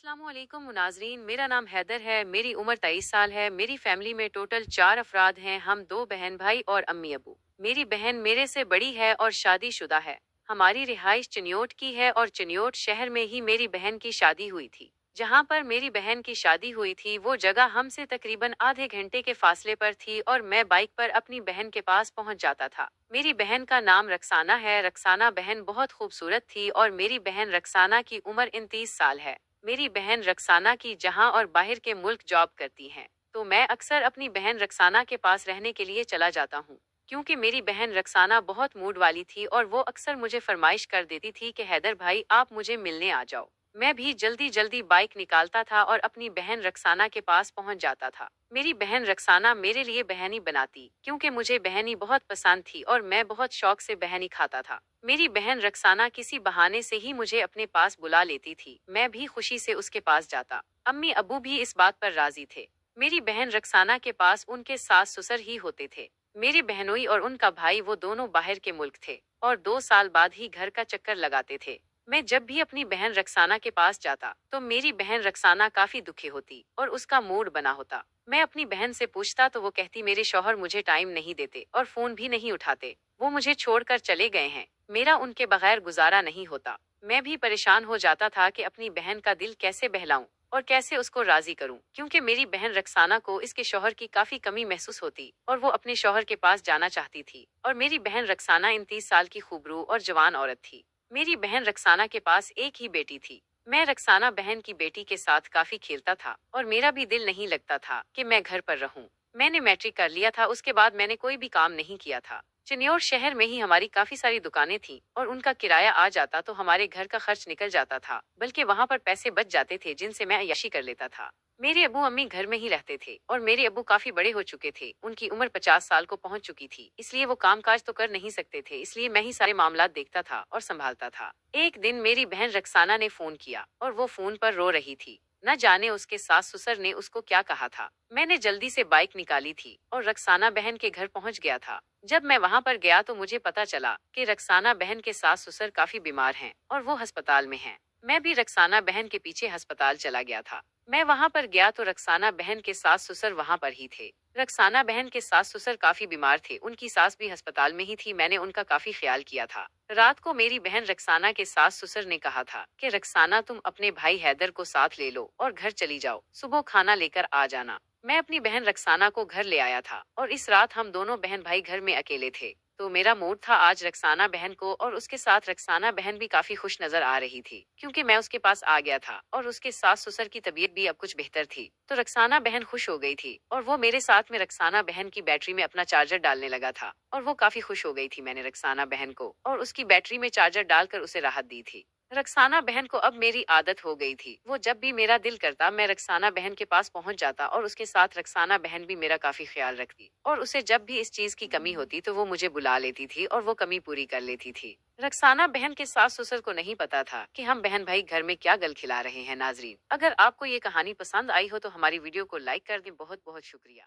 अस्सलामुअलैकुम नाजरीन, मेरा नाम हैदर है। मेरी उम्र 23 साल है। मेरी फैमिली में टोटल 4 अफराद हैं। हम 2 बहन भाई और अम्मी अबू। मेरी बहन मेरे से बड़ी है और शादीशुदा है। हमारी रिहाइश चिन्योट की है और चिन्योट शहर में ही मेरी बहन की शादी हुई थी। जहाँ पर मेरी बहन की शादी हुई थी वो जगह हमसे तकरीबन आधे घंटे के फासले पर थी और मैं बाइक पर अपनी बहन के पास पहुंच जाता था। मेरी बहन का नाम रक्साना है। रक्साना बहन बहुत खूबसूरत थी और मेरी बहन रक्साना की उम्र 29 साल है। मेरी बहन रक्साना की जहां और बाहर के मुल्क जॉब करती हैं, तो मैं अक्सर अपनी बहन रक्साना के पास रहने के लिए चला जाता हूँ। क्योंकि मेरी बहन रक्साना बहुत मूड वाली थी और वो अक्सर मुझे फरमाइश कर देती थी कि हैदर भाई आप मुझे मिलने आ जाओ। मैं भी जल्दी जल्दी बाइक निकालता था और अपनी बहन रक्साना के पास पहुंच जाता था। मेरी बहन रक्साना मेरे लिए बहनी बनाती क्योंकि मुझे बहनी बहुत पसंद थी और मैं बहुत शौक से बहनी खाता था। मेरी बहन रक्साना किसी बहाने से ही मुझे अपने पास बुला लेती थी। मैं भी खुशी से उसके पास जाता। अम्मी अबू भी इस बात पर राजी थे। मेरी बहन रक्साना के पास उनके सास ससुर ही होते थे। मेरी बहनोई और उनका भाई वो दोनों बाहर के मुल्क थे और 2 साल बाद ही घर का चक्कर लगाते थे। मैं जब भी अपनी बहन रक्साना के पास जाता तो मेरी बहन रक्साना काफी दुखी होती और उसका मूड बना होता। मैं अपनी बहन से पूछता तो वो कहती मेरे शौहर मुझे टाइम नहीं देते और फोन भी नहीं उठाते। वो मुझे छोड़कर चले गए हैं। मेरा उनके बगैर गुजारा नहीं होता। मैं भी परेशान हो जाता था कि अपनी बहन का दिल कैसे बहलाऊं और कैसे उसको राजी करूं, क्योंकि मेरी बहन रक्साना को इसके शौहर की काफी कमी महसूस होती और वो अपने शौहर के पास जाना चाहती थी। और मेरी बहन रक्साना 29 साल की खूबरू और जवान औरत थी। मेरी बहन रक्साना के पास एक ही बेटी थी। मैं रक्साना बहन की बेटी के साथ काफी खेलता था और मेरा भी दिल नहीं लगता था कि मैं घर पर रहूं। मैंने मैट्रिक कर लिया था, उसके बाद मैंने कोई भी काम नहीं किया था। चिन्योर शहर में ही हमारी काफी सारी दुकानें थीं और उनका किराया आ जाता तो हमारे घर का खर्च निकल जाता था, बल्कि वहां पर पैसे बच जाते थे जिनसे मैं अय्याशी कर लेता था। मेरे अबू अम्मी घर में ही रहते थे और मेरे अबू काफी बड़े हो चुके थे। उनकी उम्र 50 साल को पहुंच चुकी थी, इसलिए वो काम काज तो कर नहीं सकते थे। इसलिए मैं ही सारे मामलात देखता था और संभालता था। एक दिन मेरी बहन रक्साना ने फोन किया और वो फोन पर रो रही थी। न जाने उसके सास ससुर ने उसको क्या कहा था। मैंने जल्दी से बाइक निकाली थी और रक्साना बहन के घर पहुंच गया था। जब मैं वहां पर गया तो मुझे पता चला कि रक्साना बहन के सास ससुर काफी बीमार हैं और वो अस्पताल में हैं। मैं भी रक्साना बहन के पीछे अस्पताल चला गया था। मैं वहां पर गया तो रक्साना बहन के सास ससुर वहां पर ही थे। रक्साना बहन के सास ससुर काफी बीमार थे, उनकी सास भी अस्पताल में ही थी। मैंने उनका काफी ख्याल किया था। रात को मेरी बहन रक्साना के सास ससुर ने कहा था कि रक्साना तुम अपने भाई हैदर को साथ ले लो और घर चली जाओ, सुबह खाना लेकर आ जाना। मैं अपनी बहन रक्साना को घर ले आया था और इस रात हम दोनों बहन भाई घर में अकेले थे। तो मेरा मूड था आज रक्साना बहन को, और उसके साथ रक्साना बहन भी काफी खुश नजर आ रही थी क्योंकि मैं उसके पास आ गया था और उसके सास ससुर की तबीयत भी अब कुछ बेहतर थी। तो रक्साना बहन खुश हो गई थी और वो मेरे साथ में रक्साना बहन की बैटरी में अपना चार्जर डालने लगा था और वो काफी खुश हो गई थी। मैंने रक्साना बहन को और उसकी बैटरी में चार्जर डालकर उसे राहत दी थी। रक्साना बहन को अब मेरी आदत हो गई थी। वो जब भी मेरा दिल करता मैं रक्साना बहन के पास पहुंच जाता और उसके साथ रक्साना बहन भी मेरा काफी ख्याल रखती और उसे जब भी इस चीज की कमी होती तो वो मुझे बुला लेती थी और वो कमी पूरी कर लेती थी। रक्साना बहन के सास ससुर को नहीं पता था कि हम बहन भाई घर में क्या गल खिला रहे हैं। नाजरीन, अगर आपको ये कहानी पसंद आई हो तो हमारी वीडियो को लाइक कर दें। बहुत बहुत शुक्रिया।